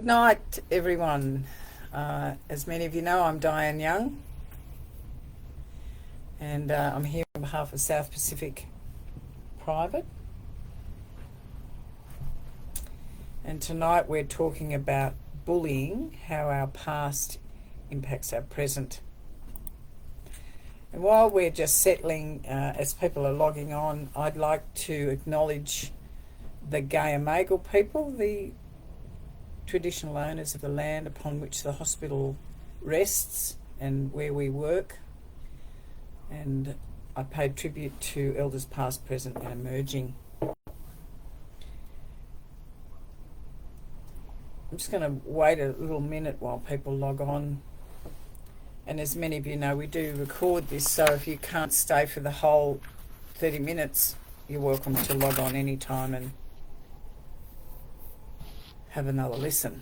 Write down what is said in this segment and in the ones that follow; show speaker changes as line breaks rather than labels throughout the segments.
Good night, everyone. As many of you know, I'm Diane Young, and I'm here on behalf of South Pacific Private. And tonight we're talking about bullying, how our past impacts our present. And while we're just settling, as people are logging on, I'd like to acknowledge the Gayamagal people, the traditional owners of the land upon which the hospital rests and where we work. And I paid tribute to elders past, present and emerging. I'm just going to wait a little minute while people log on. And as many of you know, we do record this, so if you can't stay for the whole 30 minutes, you're welcome to log on anytime and have another listen.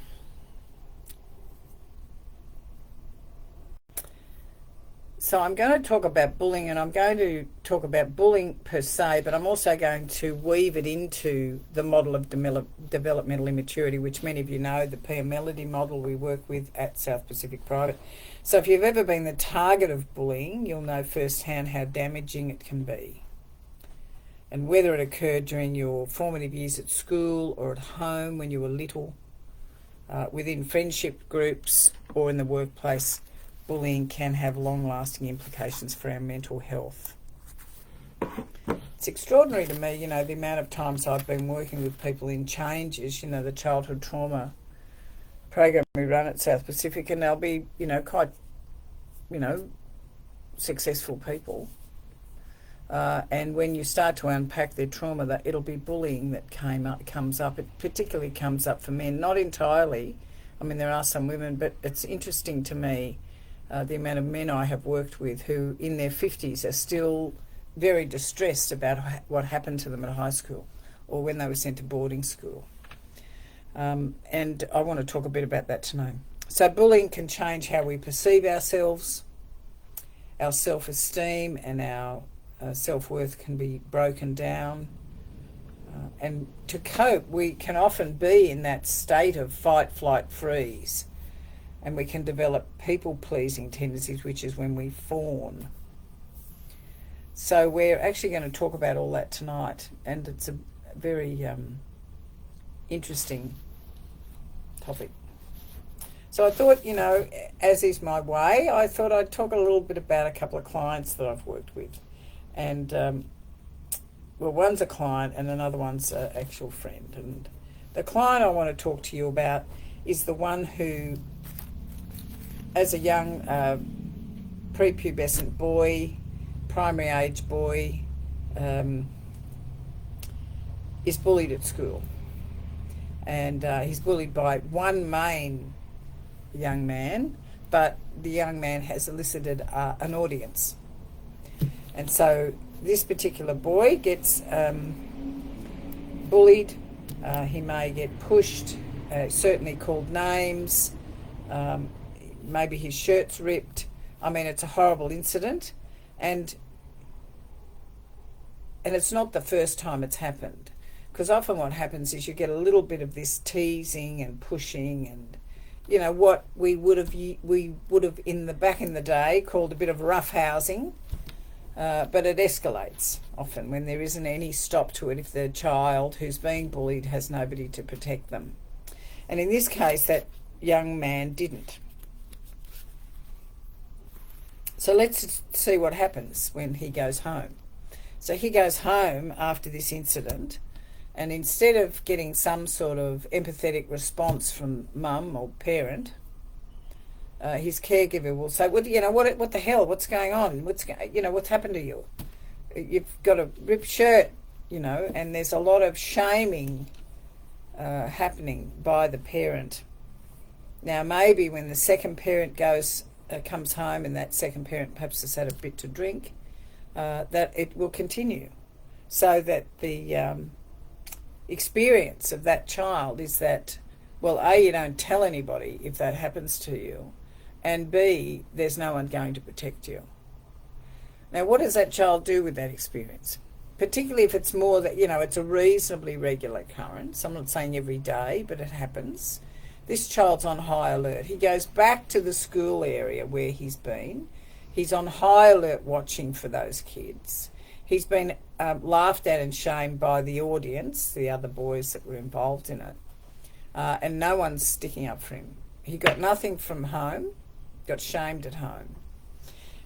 So I'm going to talk about bullying, and I'm going to talk about bullying per se, but I'm also going to weave it into the model of developmental immaturity, which many of you know, the Pia Melody model we work with at South Pacific Private. So if you've ever been the target of bullying, you'll know firsthand how damaging it can be, and whether it occurred during your formative years at school or at home when you were little, within friendship groups or in the workplace, bullying can have long-lasting implications for our mental health. It's extraordinary to me, the amount of times I've been working with people in changes, the childhood trauma program we run at South Pacific, and they'll be, quite, successful people. And when you start to unpack their trauma, that it'll be bullying that comes up. It particularly comes up for men, not entirely. I mean, there are some women, but it's interesting to me the amount of men I have worked with who in their 50s are still very distressed about what happened to them at high school or when they were sent to boarding school. And I want to talk a bit about that tonight. So bullying can change how we perceive ourselves, our self-esteem and our self-worth can be broken down. And to cope, we can often be in that state of fight, flight, freeze. And we can develop people-pleasing tendencies, which is when we fawn. So we're actually going to talk about all that tonight. And it's a very interesting topic. So I thought, as is my way, I thought I'd talk a little bit about a couple of clients that I've worked with. And, one's a client and another one's an actual friend. And the client I want to talk to you about is the one who, as a young prepubescent boy, primary age boy, is bullied at school. And he's bullied by one main young man, but the young man has elicited an audience. And so this particular boy gets bullied. He may get pushed, certainly called names. Maybe his shirt's ripped. I mean, it's a horrible incident. And it's not the first time it's happened. Because often what happens is you get a little bit of this teasing and pushing and, what we would have in the back in the day called a bit of roughhousing. But it escalates often when there isn't any stop to it if the child who's being bullied has nobody to protect them. And in this case, that young man didn't. So let's see what happens when he goes home. So he goes home after this incident, and instead of getting some sort of empathetic response from mum or parent, his caregiver will say, "What the hell? What's going on? What's happened to you? You've got a ripped shirt, And there's a lot of shaming happening by the parent. Now, maybe when the second parent comes home, and that second parent perhaps has had a bit to drink, that it will continue, so that the experience of that child is that, well, A, you don't tell anybody if that happens to you, and B, there's no one going to protect you. Now, what does that child do with that experience? Particularly if it's more that, it's a reasonably regular occurrence. I'm not saying every day, but it happens. This child's on high alert. He goes back to the school area where he's been. He's on high alert watching for those kids. He's been laughed at and shamed by the audience, the other boys that were involved in it. And no one's sticking up for him. He got nothing from home, got shamed at home.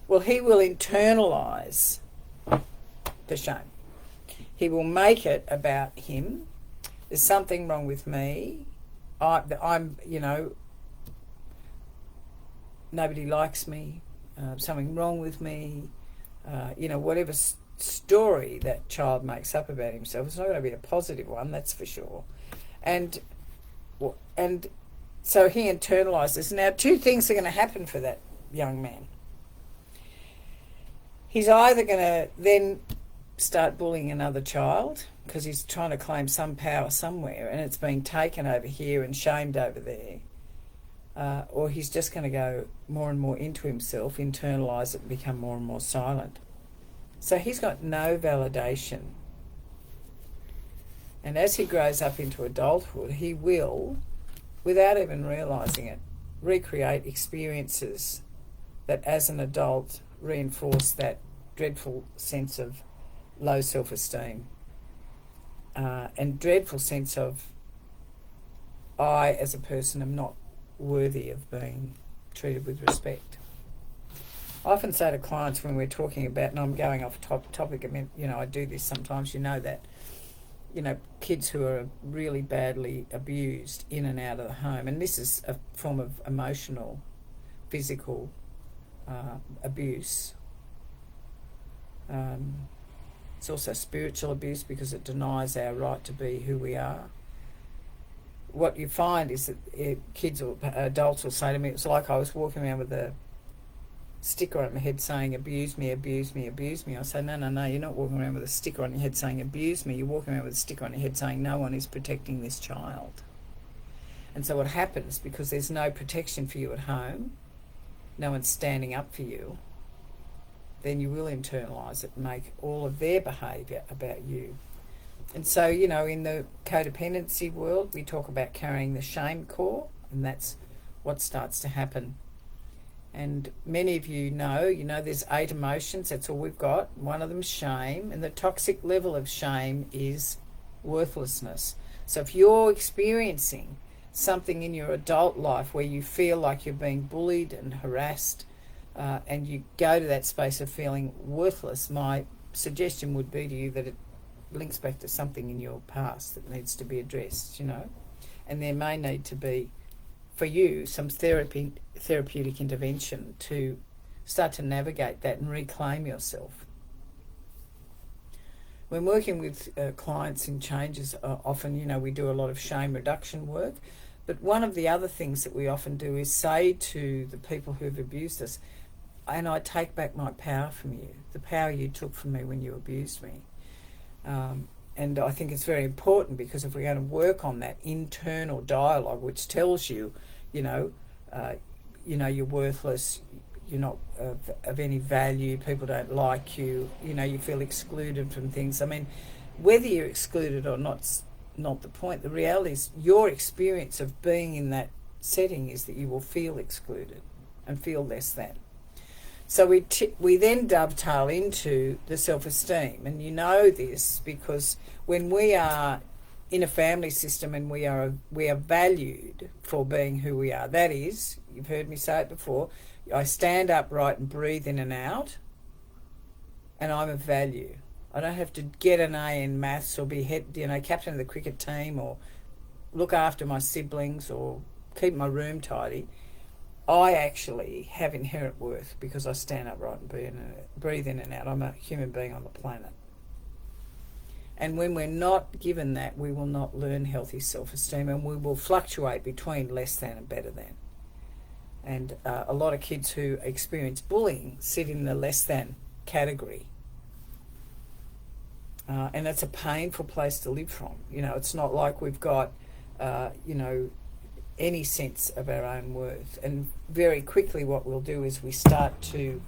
Well, he will internalise the shame. He will make it about him. There's something wrong with me. I'm, nobody likes me. Something wrong with me. Whatever story that child makes up about himself, it's not going to be a positive one, that's for sure. And so he internalises. Now, two things are going to happen for that young man. He's either going to then start bullying another child because he's trying to claim some power somewhere and it's being taken over here and shamed over there. Or he's just going to go more and more into himself, internalise it and become more and more silent. So he's got no validation. And as he grows up into adulthood, he will, without even realising it, recreate experiences that as an adult reinforce that dreadful sense of low self-esteem and dreadful sense of I as a person am not worthy of being treated with respect. I often say to clients when we're talking about, and I'm going off topic, I mean, I do this sometimes, that, kids who are really badly abused in and out of the home, and this is a form of emotional, physical abuse. It's also spiritual abuse because it denies our right to be who we are. What you find is that kids or adults will say to me, it's like I was walking around with a sticker on my head saying, abuse me, abuse me, abuse me. I say, no, you're not walking around with a sticker on your head saying, abuse me. You're walking around with a sticker on your head saying, no one is protecting this child. And so what happens, because there's no protection for you at home, no one's standing up for you, then you will internalise it and make all of their behaviour about you. And so, in the codependency world, we talk about carrying the shame core, and that's what starts to happen. And many of you know, there's 8 emotions, that's all we've got. One of them's shame, and the toxic level of shame is worthlessness. So if you're experiencing something in your adult life where you feel like you're being bullied and harassed, and you go to that space of feeling worthless, my suggestion would be to you that it links back to something in your past that needs to be addressed, and there may need to be, for you, some therapeutic intervention to start to navigate that and reclaim yourself. When working with clients in changes, often, we do a lot of shame reduction work, but one of the other things that we often do is say to the people who have abused us, and I take back my power from you, the power you took from me when you abused me. And I think it's very important, because if we're going to work on that internal dialogue, which tells you, you're worthless, you're not of any value, people don't like you, you feel excluded from things. I mean, whether you're excluded or not's not the point. The reality is your experience of being in that setting is that you will feel excluded and feel less than. So we then dovetail into the self-esteem, and you know this because when we are in a family system and we are valued for being who we are, that is, you've heard me say it before, I stand upright and breathe in and out, and I'm of value. I don't have to get an A in maths or be captain of the cricket team or look after my siblings or keep my room tidy. I actually have inherent worth because I stand upright and breathe in and out. I'm a human being on the planet. And when we're not given that, we will not learn healthy self-esteem, and we will fluctuate between less than and better than. And a lot of kids who experience bullying sit in the less than category. And it's a painful place to live from. It's not like we've got, any sense of our own worth. And very quickly what we'll do is we start to,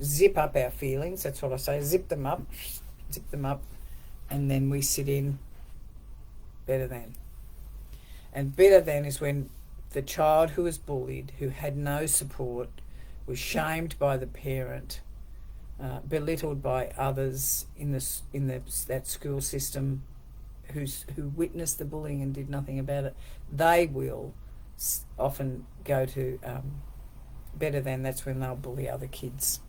zip up our feelings. That's what I say, zip them up, and then we sit in better than. And better than is when the child who was bullied, who had no support, was shamed by the parent, belittled by others in that school system, who witnessed the bullying and did nothing about it. They will often go to better than. That's when they'll bully other kids.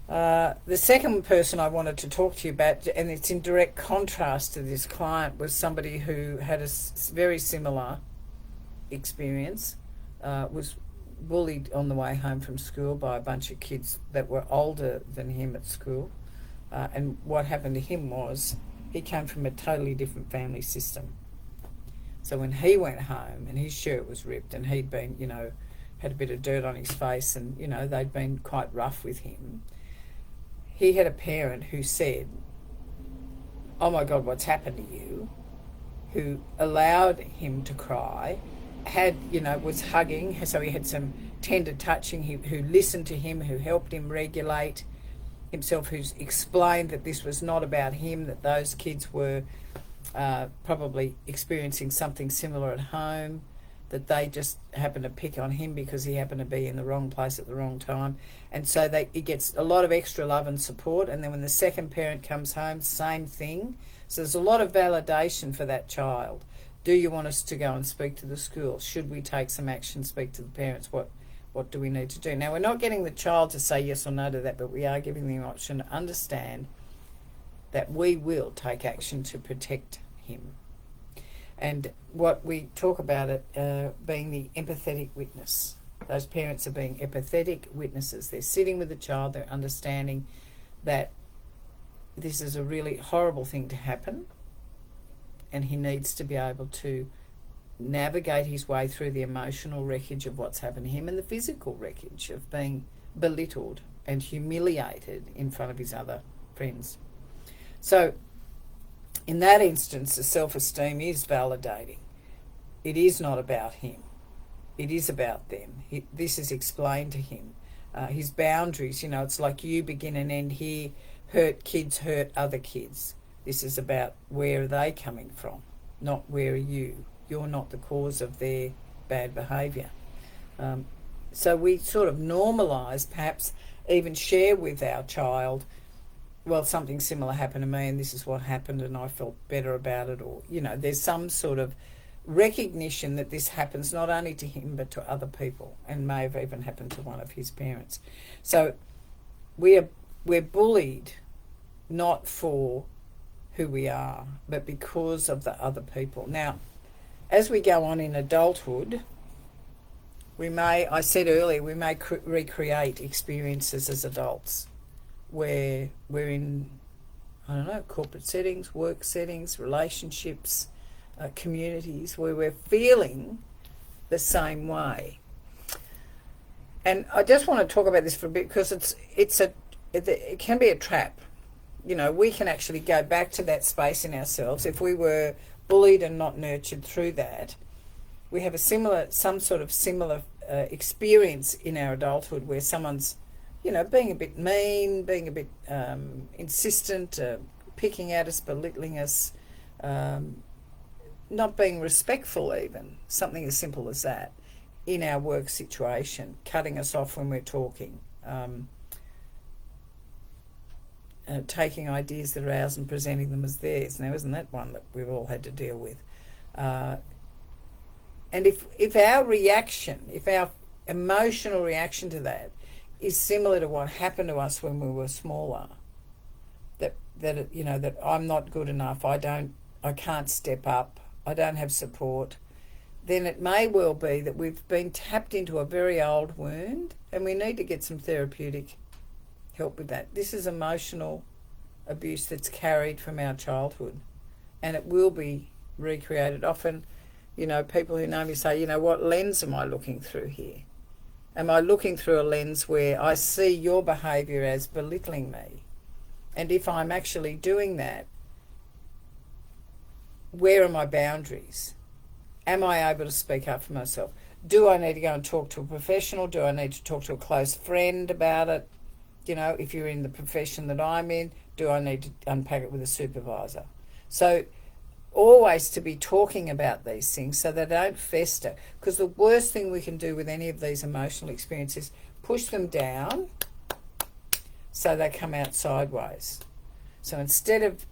The second person I wanted to talk to you about, and it's in direct contrast to this client, was somebody who had a very similar experience, was bullied on the way home from school by a bunch of kids that were older than him at school. And what happened to him was he came from a totally different family system. So when he went home and his shirt was ripped and he'd been, had a bit of dirt on his face and, they'd been quite rough with him, he had a parent who said, "Oh my God, what's happened to you?" who allowed him to cry, was hugging, so he had some tender touching, who listened to him, who helped him regulate himself, who's explained that this was not about him, that those kids were probably experiencing something similar at home, that they just happened to pick on him because he happened to be in the wrong place at the wrong time. And so he gets a lot of extra love and support. And then when the second parent comes home, same thing. So there's a lot of validation for that child. Do you want us to go and speak to the school? Should we take some action, speak to the parents? What do we need to do? Now, we're not getting the child to say yes or no to that, but we are giving them the option to understand that we will take action to protect him. And what we talk about it being the empathetic witness. Those parents are being empathetic witnesses. They're sitting with the child, they're understanding that this is a really horrible thing to happen and he needs to be able to navigate his way through the emotional wreckage of what's happened to him and the physical wreckage of being belittled and humiliated in front of his other friends. So in that instance, the self-esteem is validating. It is not about him. It is about them. This is explained to him. His boundaries, it's like you begin and end here. Hurt kids hurt other kids. This is about where are they coming from, not where are you. You're not the cause of their bad behaviour. So we sort of normalise, perhaps even share with our child, well, something similar happened to me and this is what happened and I felt better about it, or, there's some sort of recognition that this happens not only to him but to other people and may have even happened to one of his parents. So we're bullied not for who we are but because of the other people. Now, as we go on in adulthood, I said earlier, we may recreate experiences as adults where we're in, corporate settings, work settings, relationships, communities, where we're feeling the same way. And I just want to talk about this for a bit because it can be a trap. We can actually go back to that space in ourselves. If we were bullied and not nurtured through that, we have some sort of similar experience in our adulthood where someone's being a bit mean, being a bit insistent, picking at us, belittling us, not being respectful even, something as simple as that, in our work situation, cutting us off when we're talking, taking ideas that are ours and presenting them as theirs. Now, isn't that one that we've all had to deal with? And if our reaction, if our emotional reaction to that is similar to what happened to us when we were smaller, that I'm not good enough, I can't step up, I don't have support, then it may well be that we've been tapped into a very old wound and we need to get some therapeutic help with that. This is emotional abuse that's carried from our childhood and it will be recreated. Often, people who know me say, what lens am I looking through here? Am I looking through a lens where I see your behaviour as belittling me? And if I'm actually doing that, where are my boundaries? Am I able to speak up for myself? Do I need to go and talk to a professional? Do I need to talk to a close friend about it? If you're in the profession that I'm in, do I need to unpack it with a supervisor? So always to be talking about these things so they don't fester. Because the worst thing we can do with any of these emotional experiences, push them down so they come out sideways. So instead of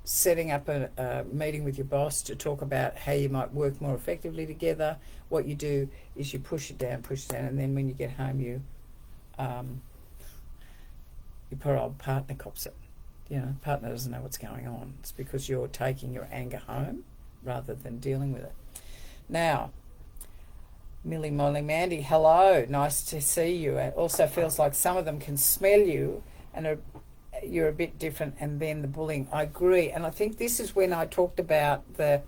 setting up a meeting with your boss to talk about how you might work more effectively together, what you do is you push it down, and then when you get home, your poor old partner cops it. You know, partner doesn't know what's going on. It's because you're taking your anger home rather than dealing with it. Now, Millie Molly Mandy, hello, nice to see you. It also feels like some of them can smell you and you're a bit different, and then the bullying. I agree, and I think this is when I talked about the,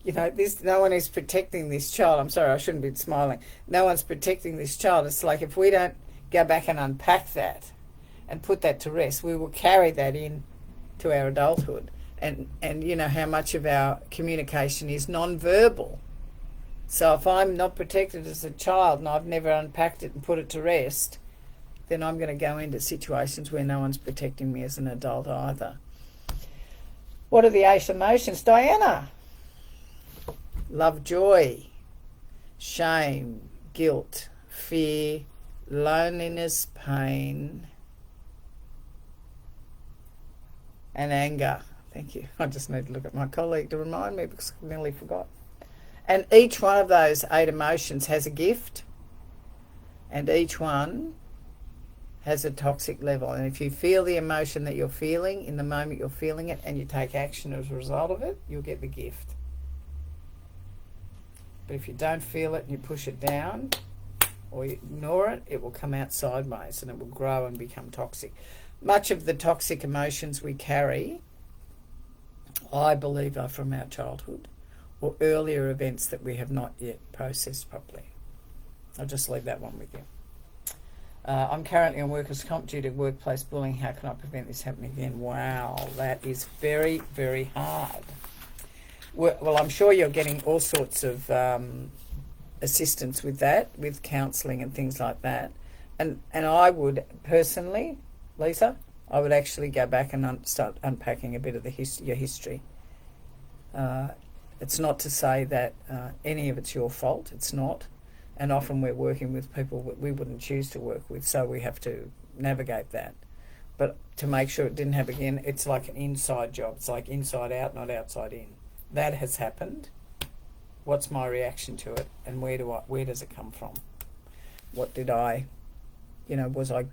this, no one is protecting this child. I'm sorry, I shouldn't be smiling. No one's protecting this child. It's like if we don't go back and unpack that and put that to rest, we will carry that in to our adulthood. And you know how much of our communication is non-verbal. So if I'm not protected as a child and I've never unpacked it and put it to rest, then I'm going to go into situations where no one's protecting me as an adult either. What are the 8 emotions? Diana? Love, joy, shame, guilt, fear, loneliness, pain, and anger. Thank you. I just need to look at my colleague to remind me because I nearly forgot. And each one of those 8 emotions has a gift, and each one has a toxic level. And if you feel the emotion that you're feeling in the moment you're feeling it and you take action as a result of it, you'll get the gift. But if you don't feel it and you push it down or you ignore it, it will come out sideways and it will grow and become toxic. Much of the toxic emotions we carry, I believe, are from our childhood or earlier events that we have not yet processed properly. I'll just leave that one with you. I'm currently on workers' comp due to workplace bullying. How can I prevent this happening again? Wow, that is very, very hard. Well, I'm sure you're getting all sorts of assistance with that, with counselling and things like that. And I would personally, Lisa, I would actually go back and start unpacking a bit of your history. It's not to say that any of it's your fault. It's not. And often we're working with people that we wouldn't choose to work with, so we have to navigate that. But to make sure it didn't happen again, it's like an inside job. It's like inside out, not outside in. That has happened. What's my reaction to it, and where does it come from? What did I, was I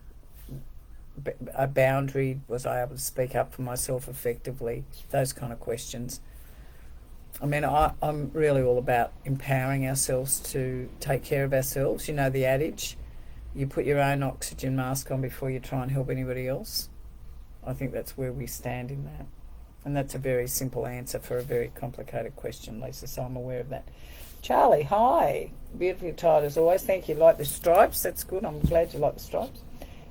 a boundary? Was I able to speak up for myself effectively? Those kind of questions. I mean, I'm really all about empowering ourselves to take care of ourselves. You know the adage, you put your own oxygen mask on before you try and help anybody else. I think that's where we stand in that. And that's a very simple answer for a very complicated question, Lisa, so I'm aware of that. Charlie, hi. Beautifully tired as always. Thank you. Like the stripes. That's good. I'm glad you like the stripes.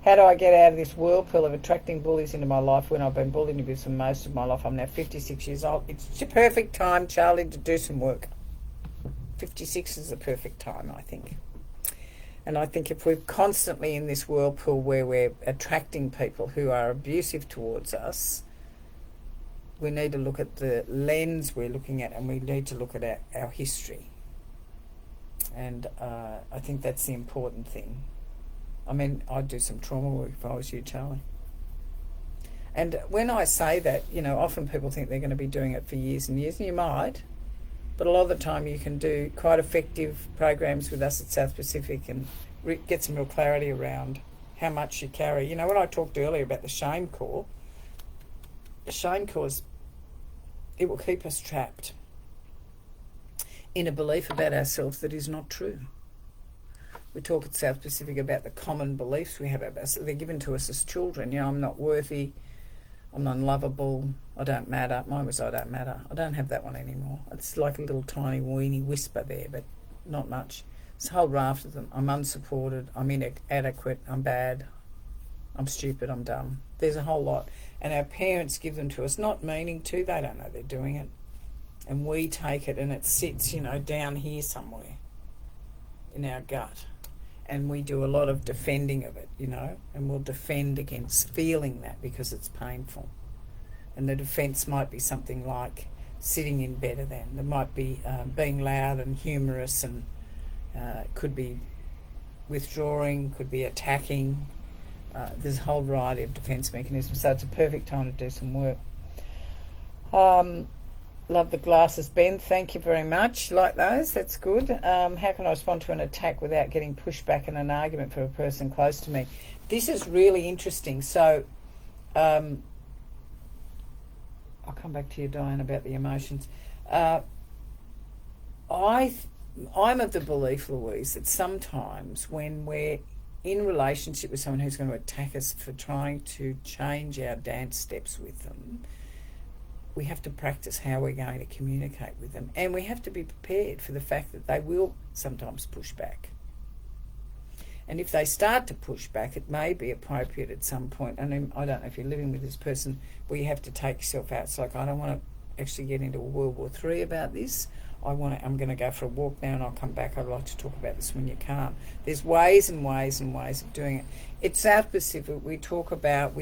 How do I get out of this whirlpool of attracting bullies into my life when I've been bullied and abused for most of my life? I'm now 56 years old. It's the perfect time, Charlie, to do some work. 56 is the perfect time, I think. And I think if we're constantly in this whirlpool where we're attracting people who are abusive towards us, we need to look at the lens we're looking at, and we need to look at our history. And I think that's the important thing. I mean, I'd do some trauma work if I was you, Charlie. And when I say that, often people think they're going to be doing it for years and years, and you might, but a lot of the time you can do quite effective programs with us at South Pacific and get some real clarity around how much you carry. When I talked earlier about the shame core, it will keep us trapped in a belief about ourselves that is not true. We talk at South Pacific about the common beliefs we have about ourselves. They're given to us as children. I'm not worthy, I'm unlovable, I don't matter. Mine was I don't matter. I don't have that one anymore. It's like a little tiny weeny whisper there, but not much. It's a whole raft of them. I'm unsupported, I'm inadequate, I'm bad, I'm stupid, I'm dumb. There's a whole lot. And our parents give them to us, not meaning to. They don't know they're doing it. And we take it and it sits, down here somewhere in our gut. And we do a lot of defending of it, and we'll defend against feeling that because it's painful. And the defence might be something like sitting in better than. There might be being loud and humorous, and could be withdrawing, could be attacking. There's a whole variety of defence mechanisms, so it's a perfect time to do some work. Love the glasses, Ben. Thank you very much. Like those, that's good. How can I respond to an attack without getting pushed back in an argument from a person close to me? This is really interesting. So I'll come back to you, Diane, about the emotions. I'm of the belief, Louise, that sometimes when we're in relationship with someone who's going to attack us for trying to change our dance steps with them, we have to practice how we're going to communicate with them, and we have to be prepared for the fact that they will sometimes push back. And if they start to push back, it may be appropriate at some point. And I don't know if you're living with this person where you have to take yourself out. It's like, I don't want to actually get into a World War III about this. I'm going to go for a walk now and I'll come back. I'd like to talk about this when you can't. There's ways and ways and ways of doing it. It's South Pacific. We talk about,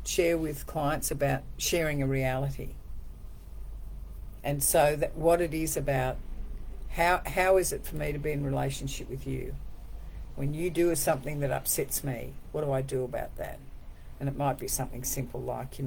share with clients about sharing a reality. And so that what it is about, how is it for me to be in relationship with you? When you do something that upsets me, what do I do about that? And it might be something simple like,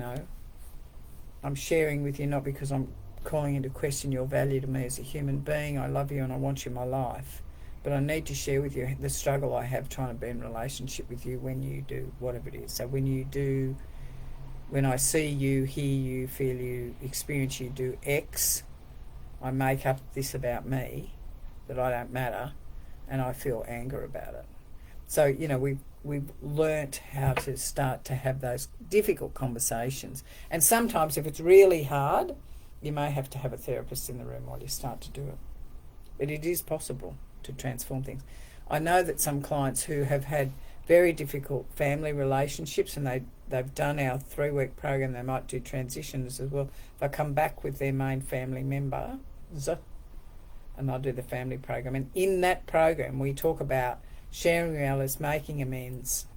I'm sharing with you not because I'm calling into question your value to me as a human being. I love you and I want you in my life. But I need to share with you the struggle I have trying to be in relationship with you when you do whatever it is. So when I see you, hear you, feel you, experience you do X, I make up this about me, that I don't matter, and I feel anger about it. So, we've learnt how to start to have those difficult conversations. And sometimes if it's really hard, you may have to have a therapist in the room while you start to do it. But it is possible to transform things. I know that some clients who have had very difficult family relationships, and they've done our 3-week program, they might do transitions as well. They'll come back with their main family member, and they'll do the family program. And in that program, we talk about sharing realities, making amends,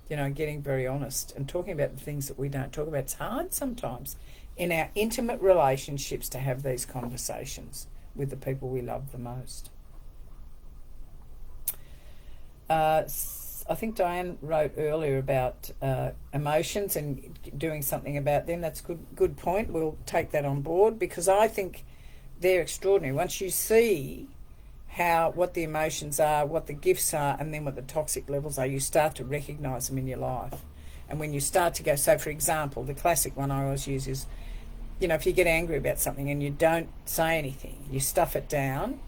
getting very honest and talking about the things that we don't talk about. It's hard sometimes in our intimate relationships to have these conversations with the people we love the most. I think Diane wrote earlier about emotions and doing something about them. That's a good point. We'll take that on board because I think they're extraordinary. Once you see what the emotions are, what the gifts are, and then what the toxic levels are, you start to recognise them in your life. And when you start to go, so for example, the classic one I always use is, if you get angry about something and you don't say anything, you stuff it down,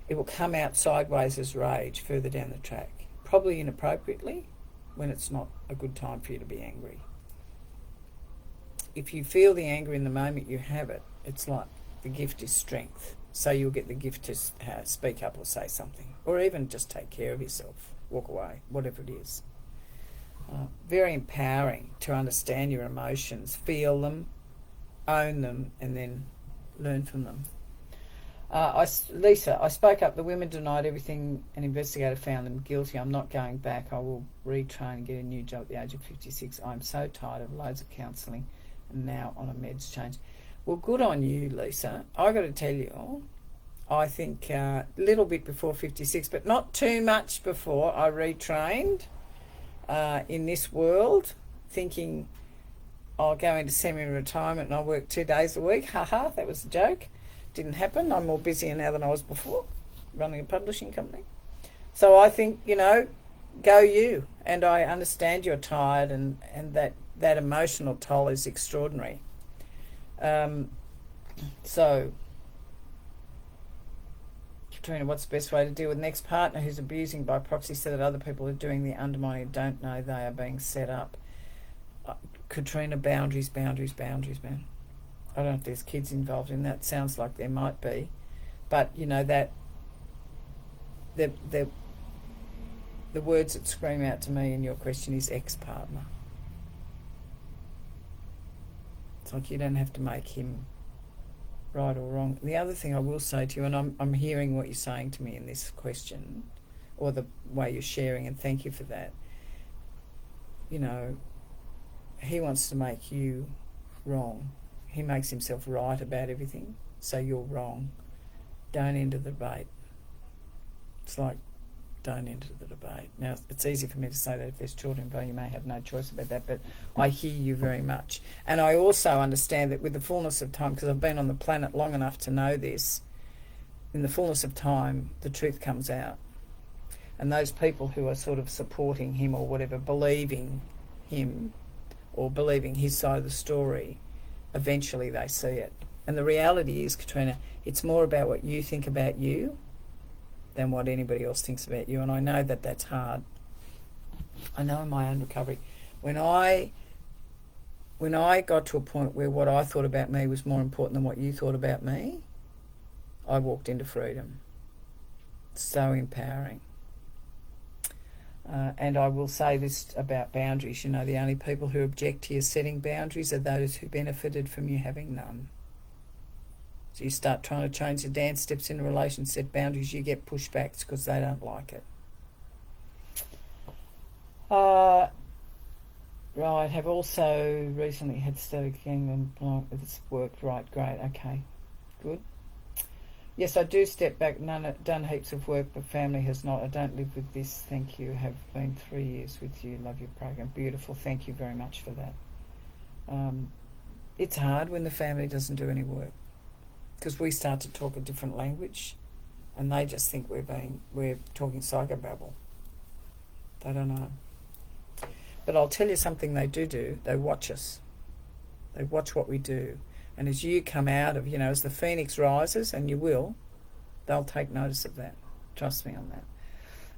it will come out sideways as rage further down the track, probably inappropriately when it's not a good time for you to be angry. If you feel the anger in the moment you have it, it's like the gift is strength. So you'll get the gift to speak up or say something, or even just take care of yourself, walk away, whatever it is. Very empowering to understand your emotions, feel them, own them, and then learn from them. Lisa, I spoke up. The women denied everything. An investigator found them guilty. I'm not going back. I will retrain and get a new job at the age of 56. I'm so tired of loads of counselling and now on a meds change. Well, good on you, Lisa. I got to tell you, I think a little bit before 56, but not too much before, I retrained in this world, thinking I'll go into semi-retirement and I'll work 2 days a week. Haha, that was a joke. Didn't happen. I'm more busier now than I was before, running a publishing company. So I think, go you. And I understand you're tired and that emotional toll is extraordinary. So, Katrina, what's the best way to deal with an ex-partner who's abusing by proxy so that other people are doing the undermining don't know they are being set up? Katrina, boundaries, man. I don't know if there's kids involved in that. Sounds like there might be. But, that the words that scream out to me in your question is ex-partner. It's like you don't have to make him right or wrong. The other thing I will say to you, and I'm hearing what you're saying to me in this question, or the way you're sharing, and thank you for that. he wants to make you wrong. He makes himself right about everything, so you're wrong. Don't enter the debate. It's like, don't enter the debate. Now, it's easy for me to say that if there's children involved, you may have no choice about that, but I hear you very much. And I also understand that with the fullness of time, because I've been on the planet long enough to know this, in the fullness of time, the truth comes out. And those people who are sort of supporting him or whatever, believing him or believing his side of the story, eventually they see it. And the reality is, Katrina, it's more about what you think about you than what anybody else thinks about you. And I know that that's hard. I know in my own recovery, when I got to a point where what I thought about me was more important than what you thought about me, I walked into freedom. So empowering. And I will say this about boundaries. You know, the only people who object to you setting boundaries are those who benefited from you having none. So you start trying to change the dance steps in a relation, set boundaries, you get pushbacks because they don't like it. Right, have also recently had static ganglion. It's worked, right, great, okay, good. Yes, I do step back, done heaps of work, but family has not. I don't live with this, thank you. Have been 3 years with you, love your program. Beautiful, thank you very much for that. It's hard when the family doesn't do any work, because we start to talk a different language and they just think we're talking psychobabble. They don't know. But I'll tell you something they do. They watch us. They watch what we do. And as you come out of, as the phoenix rises, and you will, they'll take notice of that. Trust me on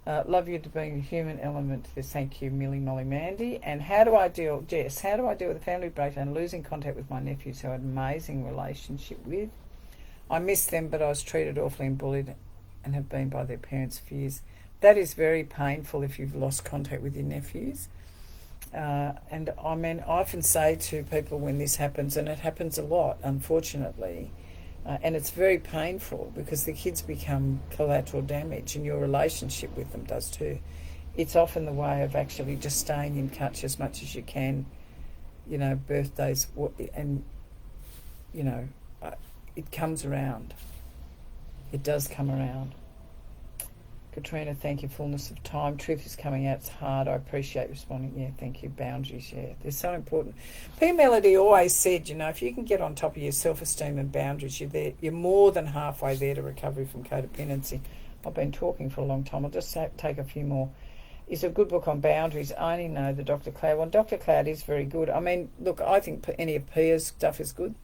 that. Love you to being a human element to this. Thank you, Millie, Molly, Mandy. And Jess, how do I deal with a family breakdown, losing contact with my nephews who I had an amazing relationship with? I miss them, but I was treated awfully and bullied and have been by their parents for years. That is very painful if you've lost contact with your nephews. And I often say to people when this happens, and it happens a lot, unfortunately, and it's very painful because the kids become collateral damage and your relationship with them does too. It's often the way of actually just staying in touch as much as you can, birthdays, and, it comes around. It does come around. Katrina, thank you. Fullness of time. Truth is coming out. It's hard. I appreciate responding. Yeah, thank you. Boundaries, yeah. They're so important. P. Melody always said, if you can get on top of your self-esteem and boundaries, you're more than halfway there to recovery from codependency. I've been talking for a long time. I'll just take a few more. Is a good book on boundaries. I only know the Dr. Cloud one. Dr. Cloud is very good. I mean, look, I think any of Pia's stuff is good.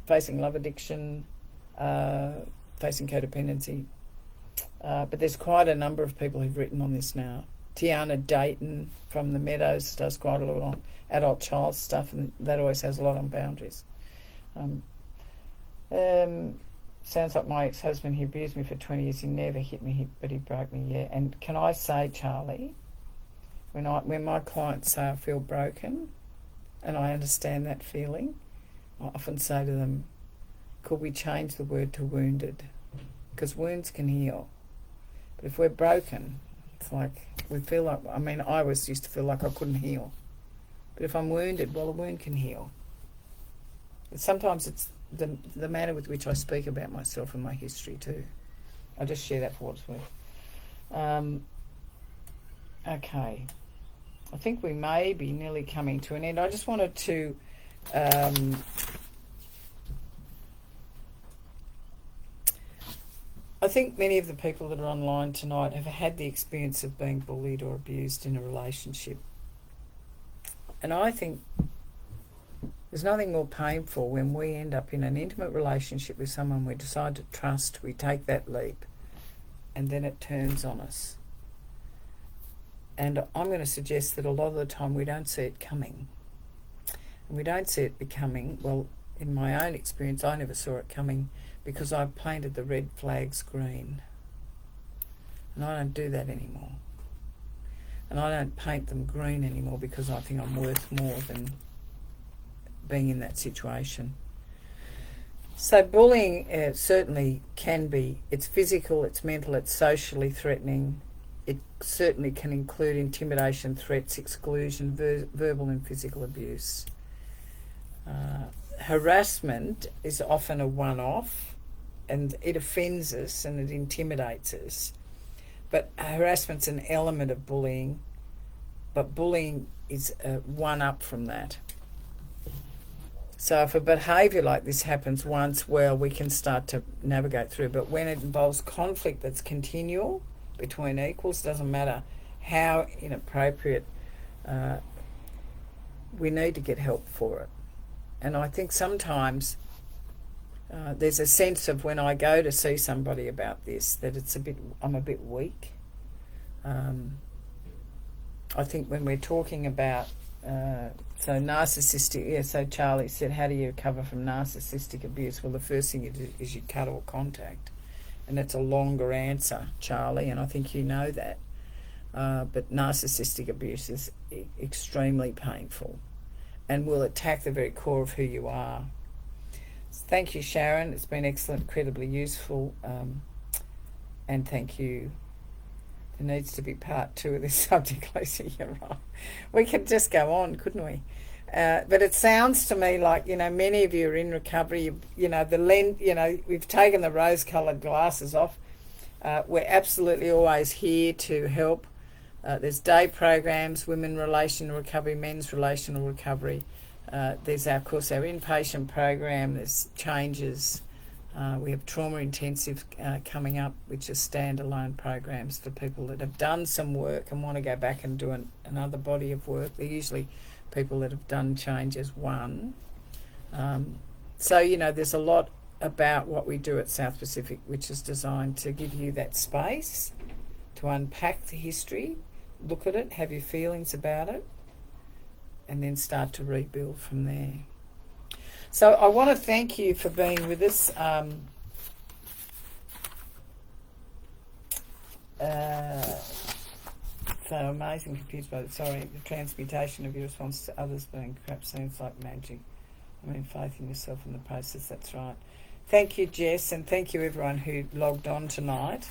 Facing love addiction, facing codependency. But there's quite a number of people who've written on this now. Tiana Dayton from the Meadows does quite a lot on adult child stuff, and that always has a lot on boundaries. Sounds like my ex-husband, he abused me for 20 years. He never hit me, but he broke me, yeah. And can I say, Charlie, when my clients say I feel broken, and I understand that feeling, I often say to them, could we change the word to wounded? Because wounds can heal. But if we're broken, it's like we feel like, I always used to feel like I couldn't heal. But if I'm wounded, well, a wound can heal. But sometimes it's the manner with which I speak about myself and my history too. I'll just share that for what it's worth. Okay. I think we may be nearly coming to an end. I just wanted to... I think many of the people that are online tonight have had the experience of being bullied or abused in a relationship. And I think there's nothing more painful when we end up in an intimate relationship with someone we decide to trust, we take that leap, and then it turns on us. And I'm going to suggest that a lot of the time we don't see it coming. And we don't see it becoming, well, in my own experience, I never saw it coming because I've painted the red flags green. And I don't do that anymore. And I don't paint them green anymore because I think I'm worth more than being in that situation. So bullying certainly can be, it's physical, it's mental, it's socially threatening, it certainly can include intimidation, threats, exclusion, verbal and physical abuse. Harassment is often a one-off, and it offends us and it intimidates us. But harassment's an element of bullying, but bullying is one up from that. So if a behaviour like this happens once, well, we can start to navigate through. But when it involves conflict that's continual between equals, doesn't matter how inappropriate, we need to get help for it. And I think sometimes there's a sense of when I go to see somebody about this that I'm a bit weak. I think when we're talking about so narcissistic, so Charlie said, how do you recover from narcissistic abuse? Well, the first thing you do is you cut all contact. And that's a longer answer, Charlie, and I think you know that. But narcissistic abuse is extremely painful and will attack the very core of who you are. Thank you, Sharon. It's been excellent, incredibly useful. And thank you. There needs to be part 2 of this subject, Lucy. You're right. We could just go on, couldn't we? But it sounds to me like, many of you are in recovery. We've taken the rose-coloured glasses off. We're absolutely always here to help. There's day programs, women relational recovery, men's relational recovery. There's, of course, our inpatient program. There's changes. We have trauma intensive coming up, which are standalone programs for people that have done some work and want to go back and do another body of work. They're usually people that have done changes 1. So, there's a lot about what we do at South Pacific, which is designed to give you that space to unpack the history, look at it, have your feelings about it, and then start to rebuild from there. So I want to thank you for being with us. So amazing, confused by the transmutation of your response to others being crap seems like magic. I mean, faith in yourself in the process, that's right. Thank you, Jess, and thank you everyone who logged on tonight.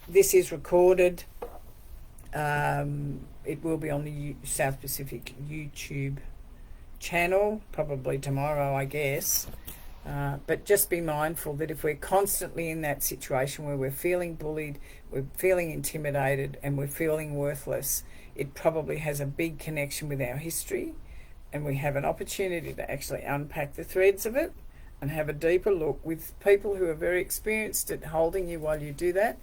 This is recorded. It will be on the South Pacific YouTube channel, probably tomorrow, I guess. But just be mindful that if we're constantly in that situation where we're feeling bullied, we're feeling intimidated, and we're feeling worthless, it probably has a big connection with our history, and we have an opportunity to actually unpack the threads of it and have a deeper look with people who are very experienced at holding you while you do that,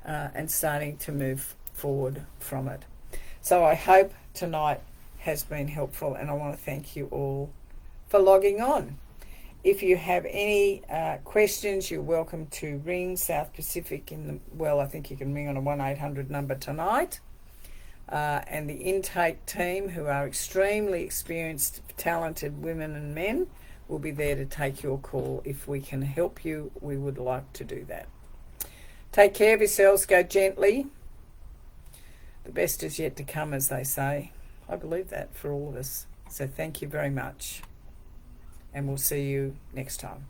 and starting to move forward from it. So I hope tonight has been helpful, and I want to thank you all for logging on. If you have any questions, you're welcome to ring South Pacific I think you can ring on a 1-800 number tonight. And the intake team, who are extremely experienced, talented women and men, will be there to take your call. If we can help you, we would like to do that. Take care of yourselves, go gently. The best is yet to come, as they say. I believe that for all of us. So thank you very much. And we'll see you next time.